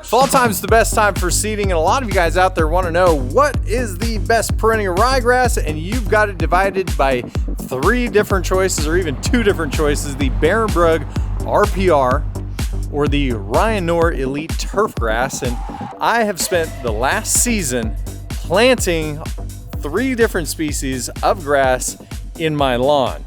Fall time is the best time for seeding, and a lot of you guys out there want to know what is the best perennial ryegrass, and you've got it divided by 3 different choices, or even 2 different choices: the barenbrug RPR or the Knorr Elite Turfgrass. And I have spent the last season planting 3 different species of grass in my lawn.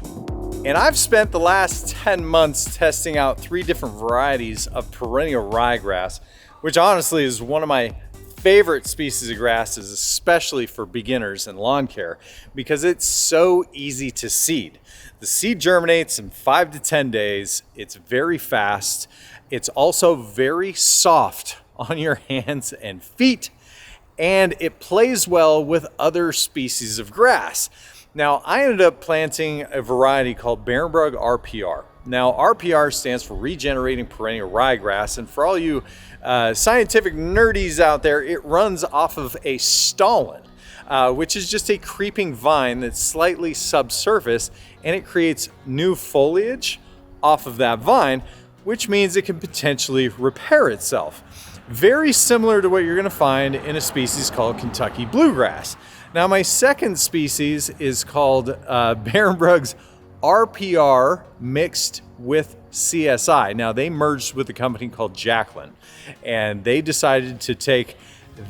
And I've spent the last 10 months testing out 3 different varieties of perennial ryegrass, which honestly is one of my favorite species of grasses, especially for beginners in lawn care, because it's so easy to seed. The seed germinates in 5 to 10 days. It's very fast. It's also very soft on your hands and feet, and it plays well with other species of grass. Now, I ended up planting a variety called barenbrug RPR. Now, RPR stands for Regenerating Perennial Ryegrass, and for all you scientific nerdies out there, it runs off of a stolon, which is just a creeping vine that's slightly subsurface, and it creates new foliage off of that vine, which means it can potentially repair itself. Very similar to what you're going to find in a species called Kentucky bluegrass. Now, my second species is called barenbrug's RPR mixed with CSI. Now, they merged with a company called Jacqueline, and they decided to take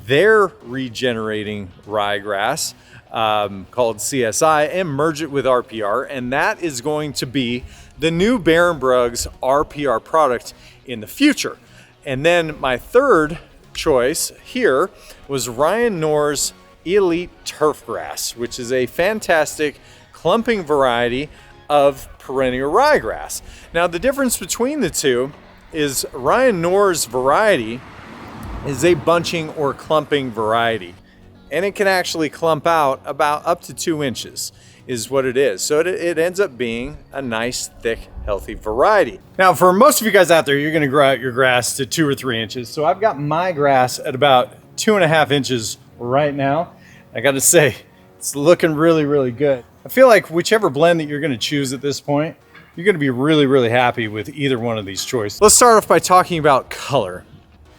their regenerating ryegrass called CSI and merge it with RPR, and that is going to be the new barenbrug's RPR product in the future. And then my third choice here was Knorr's Elite Turfgrass, which is a fantastic clumping variety of perennial ryegrass. Now, the difference between the two is Knorr's variety is a bunching or clumping variety, and it can actually clump out about up to 2 inches is what it is. So it ends up being a nice, thick, healthy variety. Now, for most of you guys out there, you're gonna grow out your grass to 2 or 3 inches. So I've got my grass at about 2.5 inches right now. I gotta say, it's looking really, really good. I feel like whichever blend that you're gonna choose at this point, you're gonna be really, really happy with either one of these choices. Let's start off by talking about color.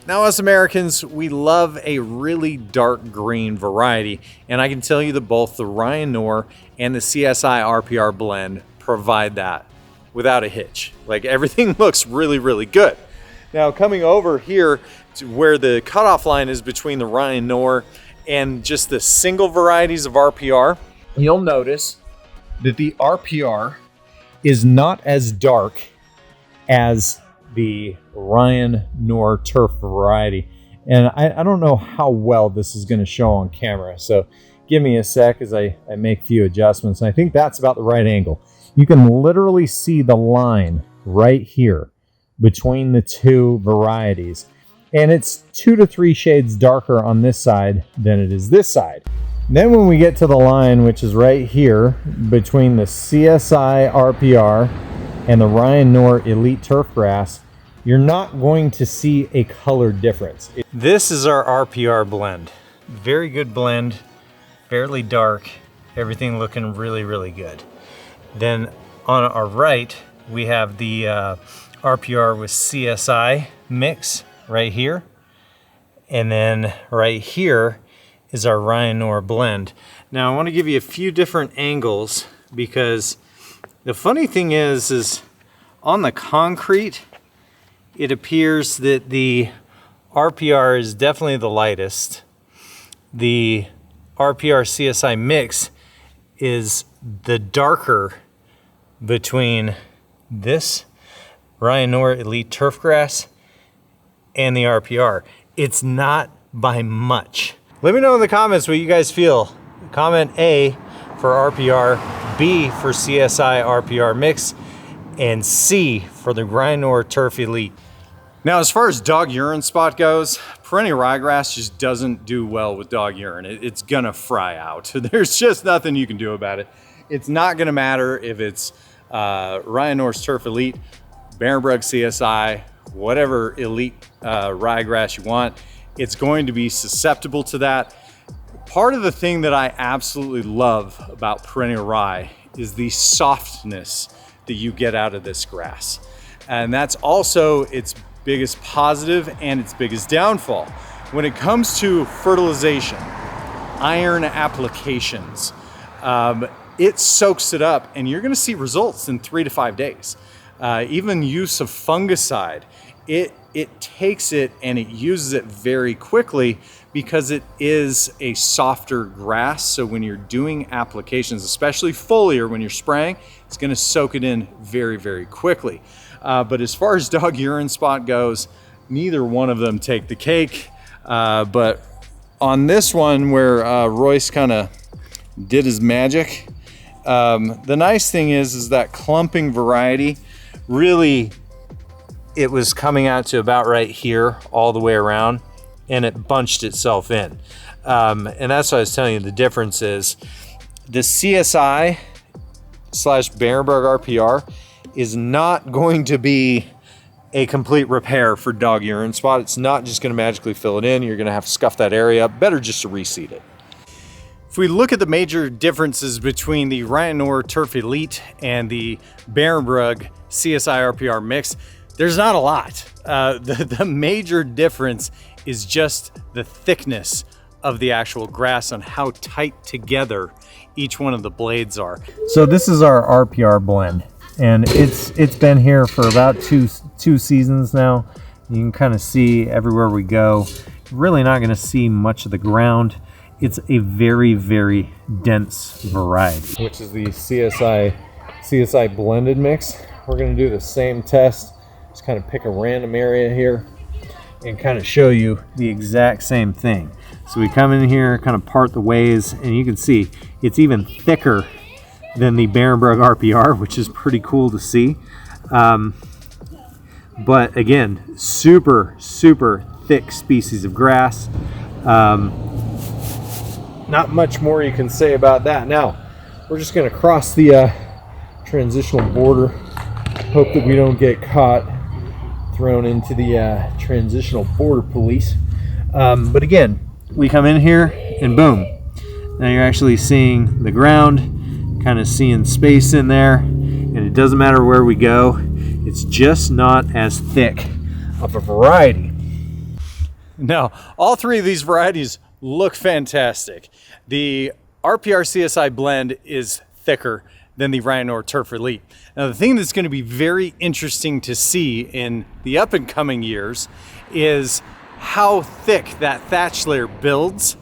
Now, as Americans, we love a really dark green variety, and I can tell you that both the Knorr and the CSI RPR blend provide that without a hitch. Like, everything looks really, really good. Now, coming over here to where the cutoff line is between the Knorr and just the single varieties of RPR, you'll notice that the RPR is not as dark as the Knorr turf variety. And I don't know how well this is going to show on camera, so give me a sec as I make a few adjustments. And I think that's about the right angle. You can literally see the line right here between the 2 varieties, and it's 2 to 3 shades darker on this side than it is this side. Then when we get to the line, which is right here between the CSI RPR and the Knorr Elite Turfgrass, you're not going to see a color difference. This is our RPR blend. Very good blend, fairly dark, everything looking really, really good. Then on our right, we have the RPR with CSI mix right here. And then right here is our Knorr blend. Now, I want to give you a few different angles, because the funny thing is on the concrete, it appears that the RPR is definitely the lightest. The RPR CSI mix is the darker between this Knorr Elite Turfgrass and the RPR. It's not by much. Let me know in the comments what you guys feel. Comment A for RPR, B for CSI RPR mix, and C for the Knorr Turf Elite. Now, as far as dog urine spot goes, perennial ryegrass just doesn't do well with dog urine. It's gonna fry out. There's just nothing you can do about it. It's not gonna matter if it's Knorr's Turf Elite, barenbrug CSI, whatever elite ryegrass you want. It's going to be susceptible to that. Part of the thing that I absolutely love about perennial rye is the softness that you get out of this grass. And that's also its biggest positive and its biggest downfall. When it comes to fertilization, iron applications, it soaks it up and you're gonna see results in 3 to 5 days. Even use of fungicide, it takes it and it uses it very quickly because it is a softer grass. So when you're doing applications, especially foliar, when you're spraying, it's gonna soak it in very, very quickly. But as far as dog urine spot goes, neither one of them take the cake. But on this one where Royce kind of did his magic, the nice thing is that clumping variety, really, it was coming out to about right here all the way around, and it bunched itself in. And that's what I was telling you, the difference is the CSI / barenbrug RPR is not going to be a complete repair for dog urine spot. It's not just gonna magically fill it in. You're gonna have to scuff that area up. Better just to reseed it. If we look at the major differences between the Knorr Turf Elite and the barenbrug CSI RPR mix, there's not a lot. The major difference is just the thickness of the actual grass on how tight together each one of the blades are. So this is our RPR blend, and it's been here for about two seasons now. You can kind of see everywhere we go. Really not going to see much of the ground. It's a very, very dense variety, which is the CSI blended mix. We're going to do the same test. Just kind of pick a random area here and kind of show you the exact same thing. So we come in here, kind of part the ways, and you can see it's even thicker than the barenbrug RPR, which is pretty cool to see. But again, super, super thick species of grass. Not much more you can say about that. Now, we're just gonna cross the transitional border. Hope that we don't get caught, thrown into the transitional border police. But again, we come in here and boom. Now you're actually seeing the ground, kind of seeing space in there, and it doesn't matter where we go. It's just not as thick of a variety. Now, all three of these varieties look fantastic. The RPR CSI blend is thicker than the Knorr Turf Elite. Now, the thing that's going to be very interesting to see in the up and coming years is how thick that thatch layer builds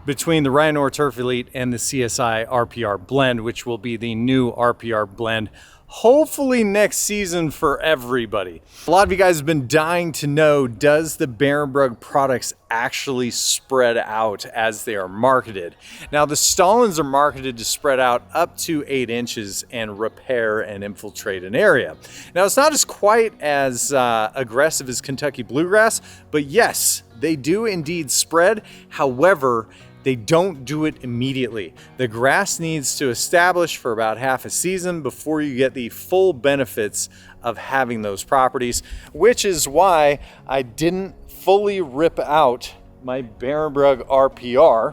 between the Knorr Turf Elite and the CSI RPR blend, which will be the new RPR blend, hopefully next season for everybody. A lot of you guys have been dying to know, does the barenbrug products actually spread out as they are marketed? Now, the Stahlins are marketed to spread out up to 8 inches and repair and infiltrate an area. Now, it's not as quite as aggressive as Kentucky bluegrass, but yes, they do indeed spread. However, they don't do it immediately. The grass needs to establish for about half a season before you get the full benefits of having those properties, which is why I didn't fully rip out my barenbrug RPR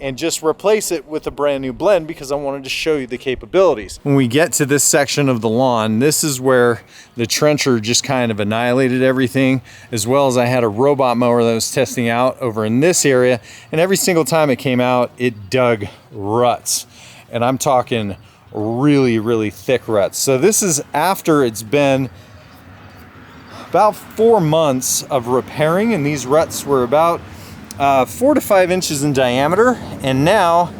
and just replace it with a brand new blend, because I wanted to show you the capabilities. When we get to this section of the lawn, this is where the trencher just kind of annihilated everything, as well as I had a robot mower that was testing out over in this area, and every single time it came out, it dug ruts. And I'm talking really, really thick ruts. So this is after it's been about 4 months of repairing, and these ruts were about 4 to 5 inches in diameter, and now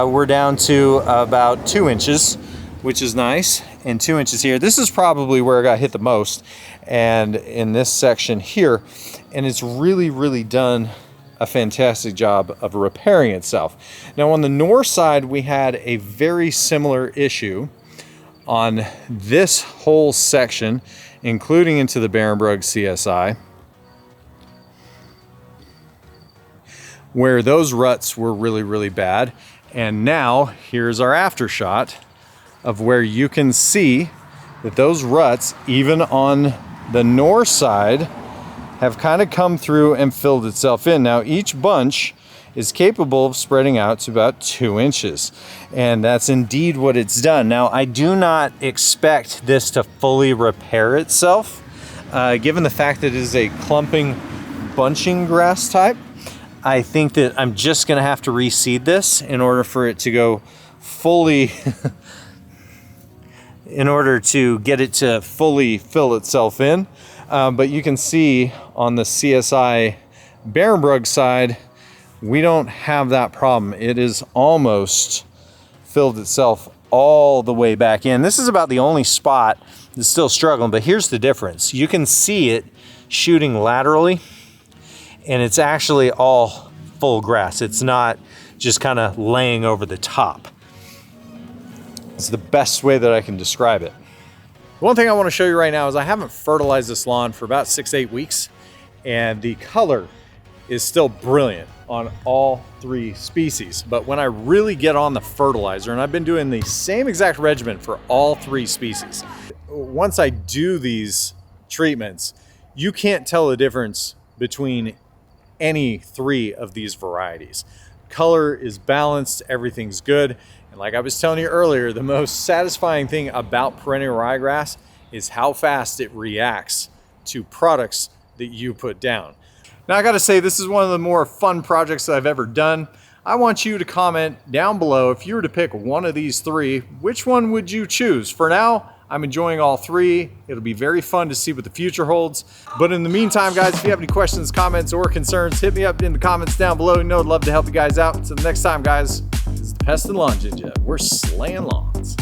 we're down to about 2 inches, which is nice, and 2 inches here. This is probably where I got hit the most, and in this section here, and it's really, really done a fantastic job of repairing itself. Now, on the Knorr side, we had a very similar issue on this whole section, including into the barenbrug CSI, where those ruts were really, really bad. And now here's our after shot of where you can see that those ruts, even on the Knorr side, have kind of come through and filled itself in. Now, each bunch is capable of spreading out to about 2 inches. And that's indeed what it's done. Now, I do not expect this to fully repair itself. Given the fact that it is a clumping bunching grass type, I think that I'm just gonna have to reseed this in order for it to go fully, in order to get it to fully fill itself in. But you can see on the CSI barenbrug side, we don't have that problem. It is almost filled itself all the way back in. This is about the only spot that's still struggling, but here's the difference. You can see it shooting laterally, and it's actually all full grass. It's not just kind of laying over the top. It's the best way that I can describe it. One thing I want to show you right now is I haven't fertilized this lawn for about 6 to 8 weeks, and the color is still brilliant on all 3 species. But when I really get on the fertilizer, and I've been doing the same exact regimen for all 3 species, once I do these treatments, you can't tell the difference between any 3 of these varieties. Color is balanced, everything's good. And like I was telling you earlier, the most satisfying thing about perennial ryegrass is how fast it reacts to products that you put down. Now I gotta say, this is one of the more fun projects that I've ever done. I want you to comment down below, if you were to pick one of these 3, which one would you choose? For now, I'm enjoying all 3. It'll be very fun to see what the future holds. But in the meantime, guys, if you have any questions, comments, or concerns, hit me up in the comments down below. You know I'd love to help you guys out. Until next time, guys, this is the Pest and Lawn Ginja. We're slaying lawns.